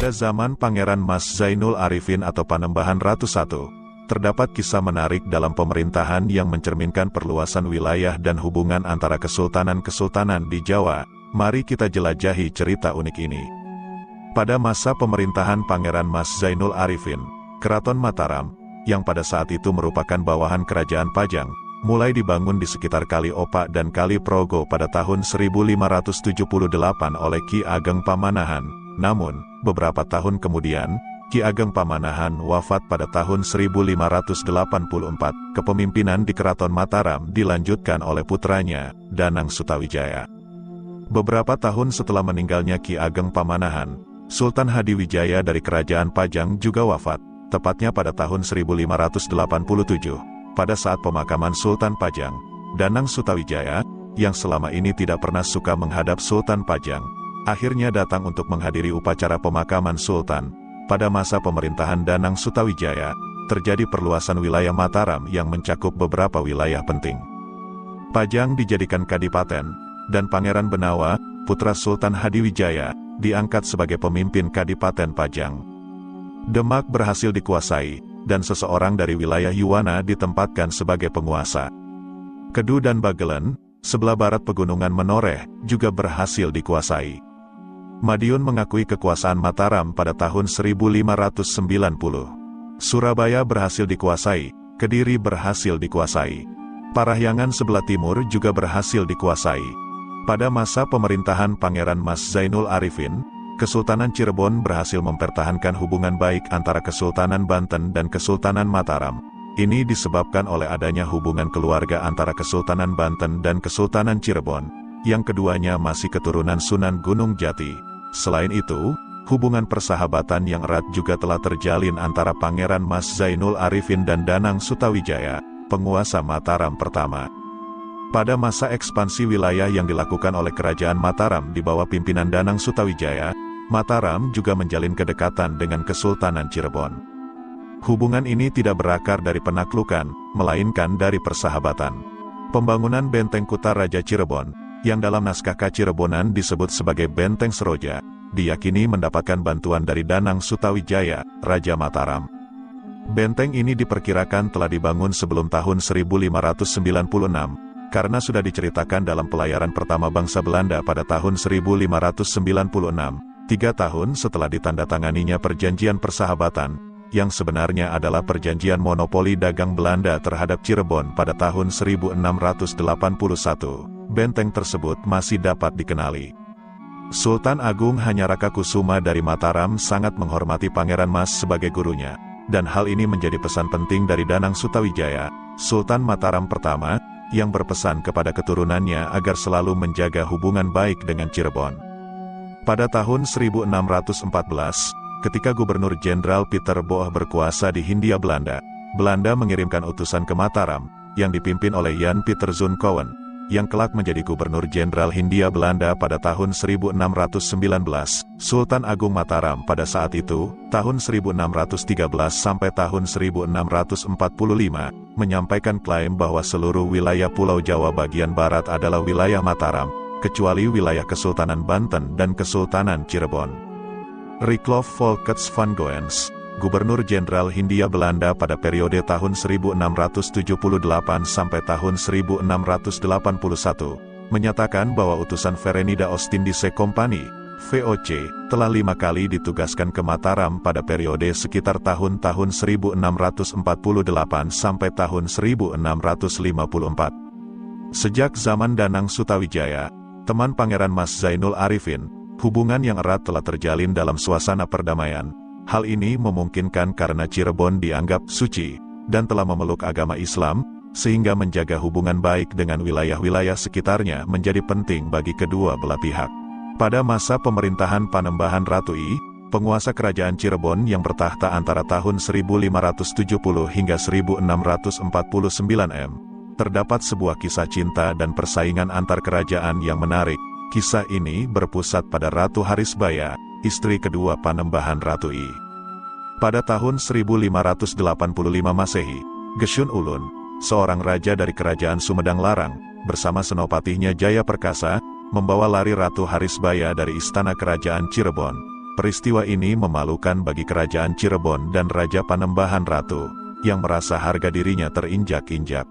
Pada zaman Pangeran Mas Zainul Arifin atau Panembahan Ratu I, terdapat kisah menarik dalam pemerintahan yang mencerminkan perluasan wilayah dan hubungan antara kesultanan-kesultanan di Jawa. Mari kita jelajahi cerita unik ini. Pada masa pemerintahan Pangeran Mas Zainul Arifin, Keraton Mataram, yang pada saat itu merupakan bawahan Kerajaan Pajang, mulai dibangun di sekitar Kali Opak dan Kali Progo pada tahun 1578 oleh Ki Ageng Pamanahan. Namun, beberapa tahun kemudian, Ki Ageng Pamanahan wafat pada tahun 1584. Kepemimpinan di Keraton Mataram dilanjutkan oleh putranya, Danang Sutawijaya. Beberapa tahun setelah meninggalnya Ki Ageng Pamanahan, Sultan Hadiwijaya dari Kerajaan Pajang juga wafat, tepatnya pada tahun 1587. Pada saat pemakaman Sultan Pajang, Danang Sutawijaya, yang selama ini tidak pernah suka menghadap Sultan Pajang, akhirnya datang untuk menghadiri upacara pemakaman Sultan. Pada masa pemerintahan Danang Sutawijaya, terjadi perluasan wilayah Mataram yang mencakup beberapa wilayah penting. Pajang dijadikan kadipaten, dan Pangeran Benawa, putra Sultan Hadiwijaya, diangkat sebagai pemimpin Kadipaten Pajang. Demak berhasil dikuasai, dan seseorang dari wilayah Yuwana ditempatkan sebagai penguasa. Kedu dan Bagelen, sebelah barat pegunungan Menoreh, juga berhasil dikuasai. Madiun mengakui kekuasaan Mataram pada tahun 1590. Surabaya berhasil dikuasai, Kediri berhasil dikuasai. Parahyangan sebelah timur juga berhasil dikuasai. Pada masa pemerintahan Pangeran Mas Zainul Arifin, Kesultanan Cirebon berhasil mempertahankan hubungan baik antara Kesultanan Banten dan Kesultanan Mataram. Ini disebabkan oleh adanya hubungan keluarga antara Kesultanan Banten dan Kesultanan Cirebon, yang keduanya masih keturunan Sunan Gunung Jati. Selain itu, hubungan persahabatan yang erat juga telah terjalin antara Pangeran Mas Zainul Arifin dan Danang Sutawijaya, penguasa Mataram pertama. Pada masa ekspansi wilayah yang dilakukan oleh Kerajaan Mataram di bawah pimpinan Danang Sutawijaya, Mataram juga menjalin kedekatan dengan Kesultanan Cirebon. Hubungan ini tidak berakar dari penaklukan, melainkan dari persahabatan. Pembangunan Benteng Kuta Raja Cirebon, yang dalam naskah Kacirebonan disebut sebagai Benteng Seroja, diyakini mendapatkan bantuan dari Danang Sutawijaya, Raja Mataram. Benteng ini diperkirakan telah dibangun sebelum tahun 1596, karena sudah diceritakan dalam pelayaran pertama bangsa Belanda pada tahun 1596, 3 tahun setelah ditandatanganinya Perjanjian Persahabatan, yang sebenarnya adalah perjanjian monopoli dagang Belanda terhadap Cirebon pada tahun 1681. Benteng tersebut masih dapat dikenali. Sultan Agung Hanyarakakusuma dari Mataram sangat menghormati Pangeran Mas sebagai gurunya, dan hal ini menjadi pesan penting dari Danang Sutawijaya, Sultan Mataram pertama, yang berpesan kepada keturunannya agar selalu menjaga hubungan baik dengan Cirebon. Pada tahun 1614, ketika Gubernur Jenderal Pieter Boh berkuasa di Hindia Belanda, Belanda mengirimkan utusan ke Mataram, yang dipimpin oleh Jan Pieter Zoon-Koen, yang kelak menjadi Gubernur Jenderal Hindia Belanda pada tahun 1619. Sultan Agung Mataram pada saat itu, tahun 1613 sampai tahun 1645, menyampaikan klaim bahwa seluruh wilayah Pulau Jawa bagian barat adalah wilayah Mataram, kecuali wilayah Kesultanan Banten dan Kesultanan Cirebon. Riklof Volkets van Goens, Gubernur Jenderal Hindia Belanda pada periode tahun 1678 sampai tahun 1681, menyatakan bahwa utusan Verenida Ostindische Compagnie, VOC, telah 5 kali ditugaskan ke Mataram pada periode sekitar tahun-tahun 1648 sampai tahun 1654. Sejak zaman Danang Sutawijaya, teman Pangeran Mas Zainul Arifin, hubungan yang erat telah terjalin dalam suasana perdamaian. Hal ini memungkinkan karena Cirebon dianggap suci, dan telah memeluk agama Islam, sehingga menjaga hubungan baik dengan wilayah-wilayah sekitarnya menjadi penting bagi kedua belah pihak. Pada masa pemerintahan Panembahan Ratu I, penguasa kerajaan Cirebon yang bertahta antara tahun 1570 hingga 1649 m, terdapat sebuah kisah cinta dan persaingan antar kerajaan yang menarik. Kisah ini berpusat pada Ratu Harisbaya, istri kedua Panembahan Ratu I. Pada tahun 1585 Masehi, Gesyun Ulun, seorang raja dari kerajaan Sumedang Larang, bersama senopatinya Jaya Perkasa, membawa lari Ratu Harisbaya dari istana kerajaan Cirebon. Peristiwa ini memalukan bagi kerajaan Cirebon dan Raja Panembahan Ratu, yang merasa harga dirinya terinjak-injak.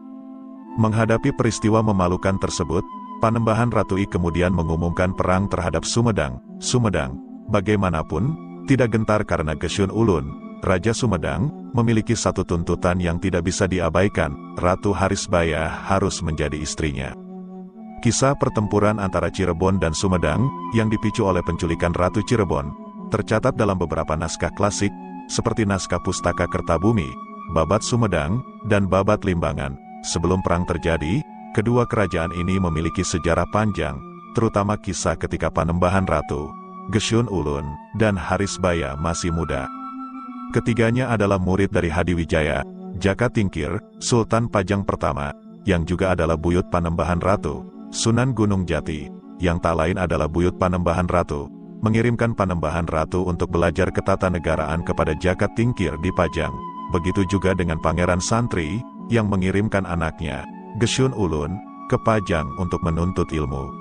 Menghadapi peristiwa memalukan tersebut, Panembahan Ratu I kemudian mengumumkan perang terhadap Sumedang. Sumedang, bagaimanapun, tidak gentar karena Gesyun Ulun, Raja Sumedang, memiliki satu tuntutan yang tidak bisa diabaikan, Ratu Harisbaya harus menjadi istrinya. Kisah pertempuran antara Cirebon dan Sumedang, yang dipicu oleh penculikan Ratu Cirebon, tercatat dalam beberapa naskah klasik, seperti naskah Pustaka Kertabumi, Babat Sumedang, dan Babat Limbangan. Sebelum perang terjadi, kedua kerajaan ini memiliki sejarah panjang, terutama kisah ketika Panembahan Ratu, Gesyun Ulun, dan Harisbaya masih muda. Ketiganya adalah murid dari Hadiwijaya, Jaka Tingkir, Sultan Pajang pertama, yang juga adalah buyut Panembahan Ratu, Sunan Gunung Jati, yang tak lain adalah buyut Panembahan Ratu, mengirimkan Panembahan Ratu untuk belajar ketatanegaraan kepada Jaka Tingkir di Pajang. Begitu juga dengan Pangeran Santri, yang mengirimkan anaknya, Gesyun Ulun, ke Pajang untuk menuntut ilmu.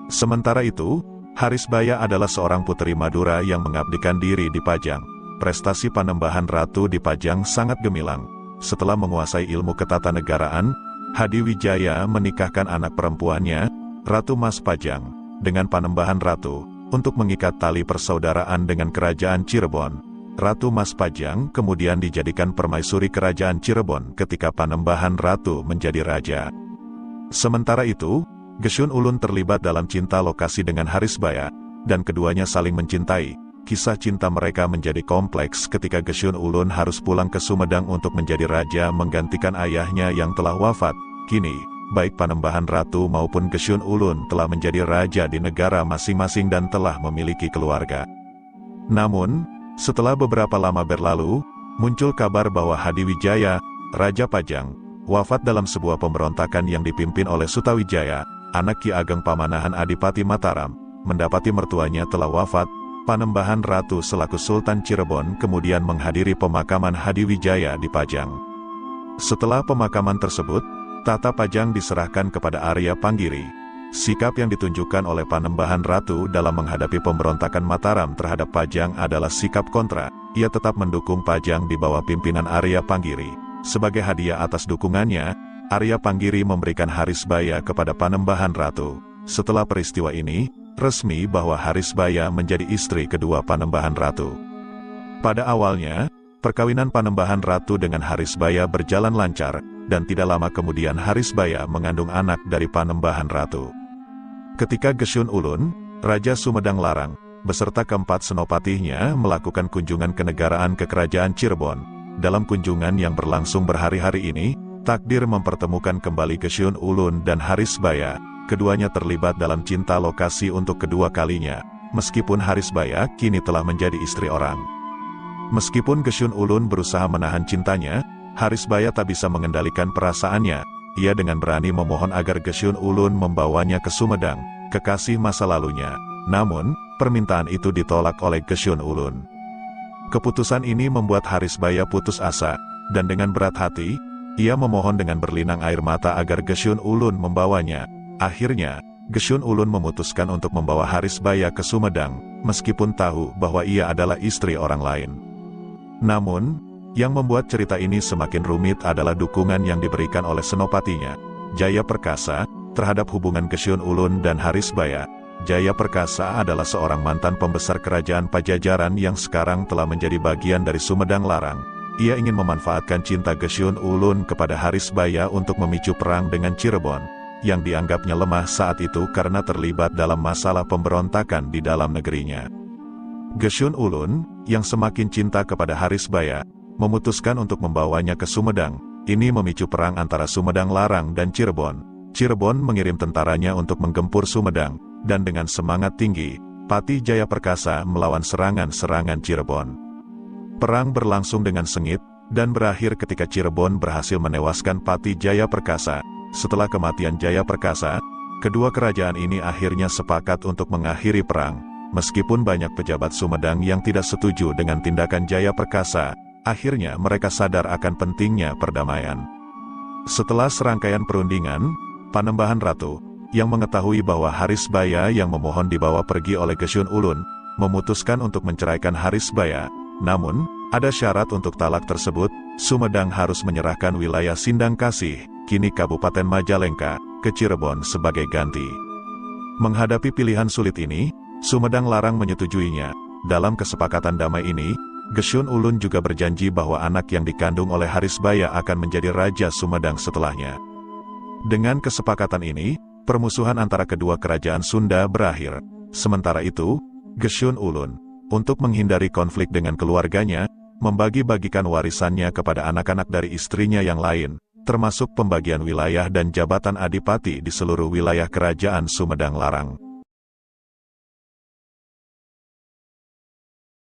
Sementara itu, Harisbaya adalah seorang putri Madura yang mengabdikan diri di Pajang. Prestasi Panembahan Ratu di Pajang sangat gemilang. Setelah menguasai ilmu ketatanegaraan, Hadiwijaya menikahkan anak perempuannya, Ratu Mas Pajang, dengan Panembahan Ratu, untuk mengikat tali persaudaraan dengan kerajaan Cirebon. Ratu Mas Pajang kemudian dijadikan permaisuri kerajaan Cirebon ketika Panembahan Ratu menjadi raja. Sementara itu, Gesyun Ulun terlibat dalam cinta lokasi dengan Harisbaya, dan keduanya saling mencintai. Kisah cinta mereka menjadi kompleks ketika Gesyun Ulun harus pulang ke Sumedang untuk menjadi raja menggantikan ayahnya yang telah wafat. Kini, baik Panembahan Ratu maupun Gesyun Ulun telah menjadi raja di negara masing-masing dan telah memiliki keluarga. Namun, setelah beberapa lama berlalu, muncul kabar bahwa Hadiwijaya, Raja Pajang, wafat dalam sebuah pemberontakan yang dipimpin oleh Sutawijaya, anak Ki Ageng Pamanahan Adipati Mataram. Mendapati mertuanya telah wafat, Panembahan Ratu selaku Sultan Cirebon kemudian menghadiri pemakaman Hadiwijaya di Pajang. Setelah pemakaman tersebut, tata Pajang diserahkan kepada Arya Panggiri. Sikap yang ditunjukkan oleh Panembahan Ratu dalam menghadapi pemberontakan Mataram terhadap Pajang adalah sikap kontra. Ia tetap mendukung Pajang di bawah pimpinan Arya Panggiri. Sebagai hadiah atas dukungannya, Arya Panggiri memberikan Harisbaya kepada Panembahan Ratu. Setelah peristiwa ini, resmi bahwa Harisbaya menjadi istri kedua Panembahan Ratu. Pada awalnya, perkawinan Panembahan Ratu dengan Harisbaya berjalan lancar, dan tidak lama kemudian Harisbaya mengandung anak dari Panembahan Ratu. Ketika Gesyun Ulun, Raja Sumedang Larang, beserta keempat senopatinya melakukan kunjungan kenegaraan ke kerajaan Cirebon. Dalam kunjungan yang berlangsung berhari-hari ini, takdir mempertemukan kembali Gesyun Ulun dan Harisbaya. Keduanya terlibat dalam cinta lokasi untuk kedua kalinya, meskipun Harisbaya kini telah menjadi istri orang. Meskipun Gesyun Ulun berusaha menahan cintanya, Harisbaya tak bisa mengendalikan perasaannya. Ia dengan berani memohon agar Gesyun Ulun membawanya ke Sumedang, kekasih masa lalunya. Namun, permintaan itu ditolak oleh Gesyun Ulun. Keputusan ini membuat Harisbaya putus asa, dan dengan berat hati, ia memohon dengan berlinang air mata agar Gesyun Ulun membawanya. Akhirnya, Gesyun Ulun memutuskan untuk membawa Harisbaya ke Sumedang, meskipun tahu bahwa ia adalah istri orang lain. Namun, yang membuat cerita ini semakin rumit adalah dukungan yang diberikan oleh senopatinya, Jaya Perkasa, terhadap hubungan Gesyun Ulun dan Harisbaya. Jaya Perkasa adalah seorang mantan pembesar kerajaan Pajajaran yang sekarang telah menjadi bagian dari Sumedang Larang. Ia ingin memanfaatkan cinta Gesyun Ulun kepada Harisbaya untuk memicu perang dengan Cirebon, yang dianggapnya lemah saat itu karena terlibat dalam masalah pemberontakan di dalam negerinya. Gesyun Ulun, yang semakin cinta kepada Harisbaya, memutuskan untuk membawanya ke Sumedang. Ini memicu perang antara Sumedang Larang dan Cirebon. Cirebon mengirim tentaranya untuk menggempur Sumedang, dan dengan semangat tinggi, Pati Jaya Perkasa melawan serangan-serangan Cirebon. Perang berlangsung dengan sengit, dan berakhir ketika Cirebon berhasil menewaskan Pati Jaya Perkasa. Setelah kematian Jaya Perkasa, kedua kerajaan ini akhirnya sepakat untuk mengakhiri perang. Meskipun banyak pejabat Sumedang yang tidak setuju dengan tindakan Jaya Perkasa, akhirnya mereka sadar akan pentingnya perdamaian. Setelah serangkaian perundingan, Panembahan Ratu, yang mengetahui bahwa Harisbaya yang memohon dibawa pergi oleh Gesyun Ulun, memutuskan untuk menceraikan Harisbaya. Namun, ada syarat untuk talak tersebut, Sumedang harus menyerahkan wilayah Sindang Kasih, kini Kabupaten Majalengka, ke Cirebon sebagai ganti. Menghadapi pilihan sulit ini, Sumedang Larang menyetujuinya. Dalam kesepakatan damai ini, Gesyun Ulun juga berjanji bahwa anak yang dikandung oleh Harisbaya akan menjadi Raja Sumedang setelahnya. Dengan kesepakatan ini, permusuhan antara kedua kerajaan Sunda berakhir. Sementara itu, Gesyun Ulun, untuk menghindari konflik dengan keluarganya, membagi-bagikan warisannya kepada anak-anak dari istrinya yang lain, termasuk pembagian wilayah dan jabatan adipati di seluruh wilayah kerajaan Sumedang Larang.